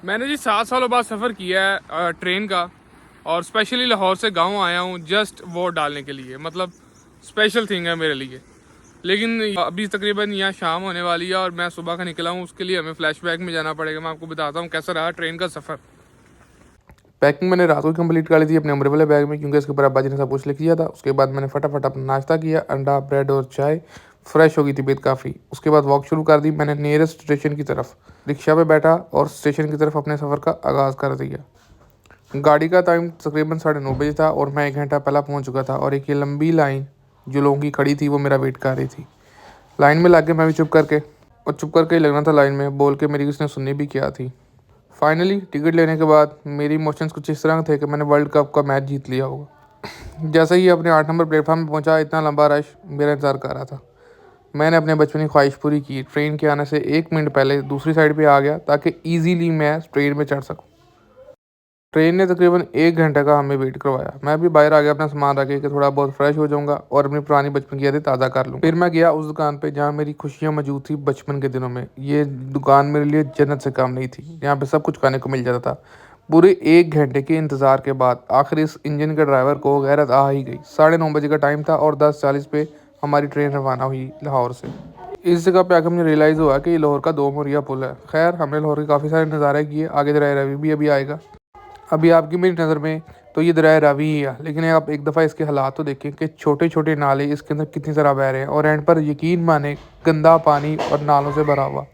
मैंने जी 7 सालों बाद सफ़र किया है ट्रेन का, और स्पेशली लाहौर से गांव आया हूँ जस्ट वोट डालने के लिए। मतलब स्पेशल थिंग है मेरे लिए। लेकिन अभी तकरीबन यहाँ शाम होने वाली है और मैं सुबह का निकला हूँ, उसके लिए हमें फ्लैशबैक में जाना पड़ेगा। मैं आपको बताता हूँ कैसा रहा ट्रेन का सफ़र। पैकिंग मैंने रात को कंप्लीट कर ली थी अपने अम्ब्रेला बैग में, क्योंकि इसके ऊपर अब्बा जी ने सब कुछ लिख दिया था। उसके बाद मैंने फटाफट अपना नाश्ता किया, अंडा ब्रेड और चाय। फ्रेश हो गई तबीयत काफ़ी। उसके बाद वॉक शुरू कर दी मैंने नियरेस्ट स्टेशन की तरफ। रिक्शा पे बैठा और स्टेशन की तरफ अपने सफ़र का आगाज़ कर दिया। गाड़ी का टाइम तकरीबन 9:30 था और मैं 1 घंटा पहला पहुंच चुका था। और एक ये लंबी लाइन जो लोगों की खड़ी थी वो मेरा वेट कर रही थी। लाइन में लग के मैं भी चुप करके ही लगना था लाइन में, बोल के मेरी किसी ने सुननी भी क्या थी। फाइनली टिकट लेने के बाद मेरी इमोशंस कुछ इस तरह थे कि मैंने वर्ल्ड कप का मैच जीत लिया होगा। जैसे ही अपने 8 नंबर प्लेटफॉर्म पे पहुंचा, इतना लंबा रश मेरा इंतज़ार कर रहा था। मैंने अपने बचपन की ख्वाहिश पूरी की, ट्रेन के आने से 1 मिनट पहले दूसरी साइड पे आ गया ताकि ईजीली मैं ट्रेन में चढ़ सकूं। ट्रेन ने तकरीबन 1 घंटे का हमें वेट करवाया। मैं भी बाहर आ गया अपना सामान रख के कि थोड़ा बहुत फ्रेश हो जाऊंगा और अपनी पुरानी बचपन की यादें ताज़ा कर लूँ। फिर मैं गया उस दुकान पे जहाँ मेरी खुशियाँ मौजूद थी बचपन के दिनों में। ये दुकान मेरे लिए जन्नत से कम नहीं थी। यहाँ पे सब कुछ खाने को मिल जाता था। पूरे 1 घंटे के इंतज़ार के बाद आखिर इस इंजन के ड्राइवर को गैरत आ ही गई। 9:30 बजे का टाइम था और 10:40 पे हमारी ट्रेन रवाना हुई लाहौर से। इस जगह पे आकर मुझे रियलाइज़ हुआ कि ये लाहौर का 2 मोरिया पुल है। खैर, हमने लाहौर के काफ़ी सारे नज़ारे किए। आगे दरिया रवि भी अभी आएगा। अभी आपकी मेरी नज़र में तो ये दरिया रावी ही है, लेकिन आप एक दफ़ा इसके हालात तो देखें कि छोटे छोटे नाले इसके अंदर कितनी तरह बह रहे हैं और एंड पर यकीन माने गंदा पानी और नालों से भरा हुआ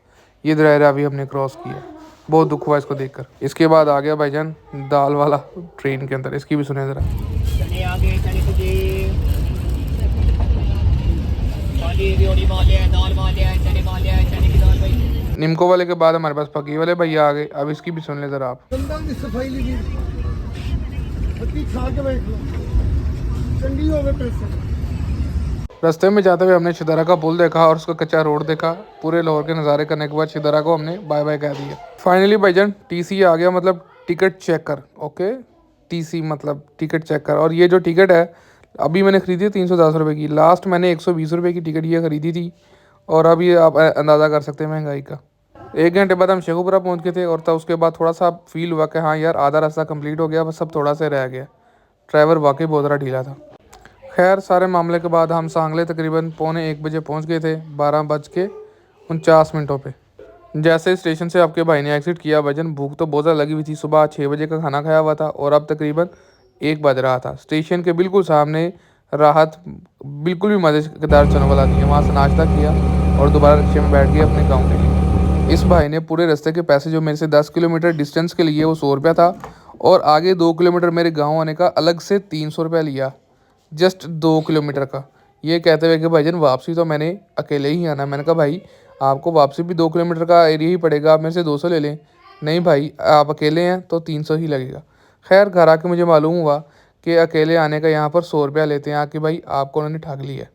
ये दरिया रावी हमने क्रॉस किया। बहुत दुख हुआ इसको देखकर। इसके बाद आ गया भाईजान दाल वाला ट्रेन के अंदर। इसकी भी सुने ज़रा। चने आगे चने तुझे वाली रियोड़ी माल है, दाल माल है, चने माल है, चने की दाल भाई। निमको वाले के बाद हमारे पास फकी वाले भैया आ गए। अब इसकी भी सुन ले ज़रा आप। दंदां की सफाई ली पत्ती खा के बैठ लो, चंगी हो गए पैसे। रास्ते में जाते हुए हमने शिदारा का पुल देखा और उसका कच्चा रोड देखा। पूरे लाहौर के नज़ारे करने के बाद शिदारा को हमने बाय बाय कह दिया। फाइनली भाईजान टीसी आ गया, मतलब टिकट चेकर। ओके, टीसी मतलब टिकट चेकर। और ये जो टिकट है अभी मैंने ख़रीदी 310 रुपये की। लास्ट मैंने 120 रुपये की टिकट ये ख़रीदी थी। और अब ये आप अंदाज़ा कर सकते हैं महंगाई का। 1 घंटे बाद हम शेखुपुरा पहुँच गए थे और तब उसके बाद थोड़ा सा फील हुआ कि हाँ यार, आधा रास्ता कंप्लीट हो गया, बस अब थोड़ा सा रह गया। ड्राइवर वाकई बहुत ज़्यादा ढीला था। खैर, सारे मामले के बाद हम सांगले तकरीबन 1:45 पहुंच गए थे 12:49 पे। जैसे ही स्टेशन से आपके भाई ने एग्ज़िट किया भजन, भूख तो बहुत ज़्यादा लगी हुई थी। सुबह 6 बजे का खाना खाया हुआ था और अब तकरीबन 1 बज रहा था। स्टेशन के बिल्कुल सामने राहत बिल्कुल भी मज़ेदार चने वाला थी। वहाँ से नाश्ता किया और दोबारा रिक्शे में बैठ गए अपने गाँव के लिए। इस भाई ने पूरे रास्ते के पैसे जो मेरे से 10 किलोमीटर डिस्टेंस के लिए वो 100 रुपया था, और आगे 2 किलोमीटर मेरे गाँव आने का अलग से 300 रुपया लिया। जस्ट 2 किलोमीटर का। ये कहते हुए कि भाईजान वापसी तो मैंने अकेले ही आना। मैंने कहा भाई, आपको वापसी भी 2 किलोमीटर का एरिया ही पड़ेगा, आप मेरे से 200 ले लें। नहीं भाई, आप अकेले हैं तो 300 ही लगेगा। खैर, घर आके मुझे मालूम हुआ कि अकेले आने का यहाँ पर 100 रुपया लेते हैं। आके भाई आपको उन्होंने ठग लिया।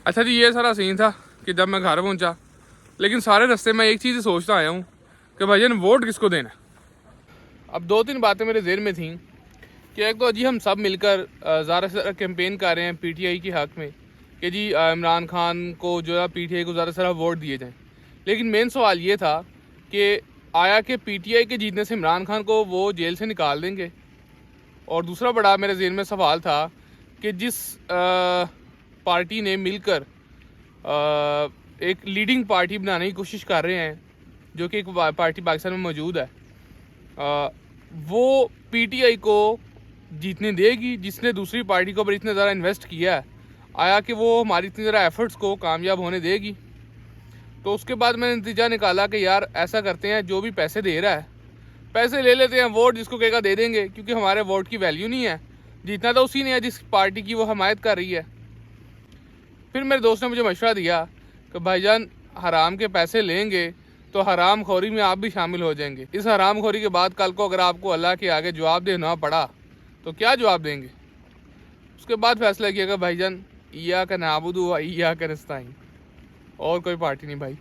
अच्छा जी, ये सारा सीन था कि जब मैं घर पहुंचा, लेकिन सारे रास्ते में एक चीज़ सोचता आया हूँ कि भाईजान वोट किसको देना। अब 2-3 बातें मेरे जेहन में थी कि एक तो जी हम सब मिलकर ज़्यादा से ज़्यादा कैंपेन कर रहे हैं पीटीआई के हक़ में कि जी इमरान खान को जो है पीटीआई को ज़्यादा से ज़्यादा वोट दिए जाएँ। लेकिन मेन सवाल ये था कि आया कि पीटीआई के जीतने से इमरान खान को वो जेल से निकाल देंगे। और दूसरा बड़ा मेरे जेहन में सवाल था कि जिस पार्टी ने मिलकर एक लीडिंग पार्टी बनाने की कोशिश कर रहे हैं, जो कि एक पार्टी पाकिस्तान में मौजूद है, वो पीटीआई को जीतने देगी जिसने दूसरी पार्टी के ऊपर इतना ज़्यादा इन्वेस्ट किया है। आया कि वो हमारी इतनी ज़्यादा एफर्ट्स को कामयाब होने देगी। तो उसके बाद मैंने नतीजा निकाला कि यार ऐसा करते हैं, जो भी पैसे दे रहा है पैसे ले लेते हैं, वोट जिसको कहेगा दे देंगे, क्योंकि हमारे वोट की वैल्यू नहीं है। जीतना तो उसी ने है जिस पार्टी की वो हमायत कर रही है। फिर मेरे दोस्त ने मुझे मशवरा दिया कि भाईजान, हराम के पैसे लेंगे तो हराम खोरी में आप भी शामिल हो जाएंगे। इस हराम खोरी के बाद कल को अगर आपको अल्लाह के आगे जवाब देना पड़ा तो क्या जवाब देंगे। उसके बाद फैसला किया कि भाईजान, इय्याका नअबुदु व इय्याका नस्तईन, और कोई पार्टी नहीं भाई।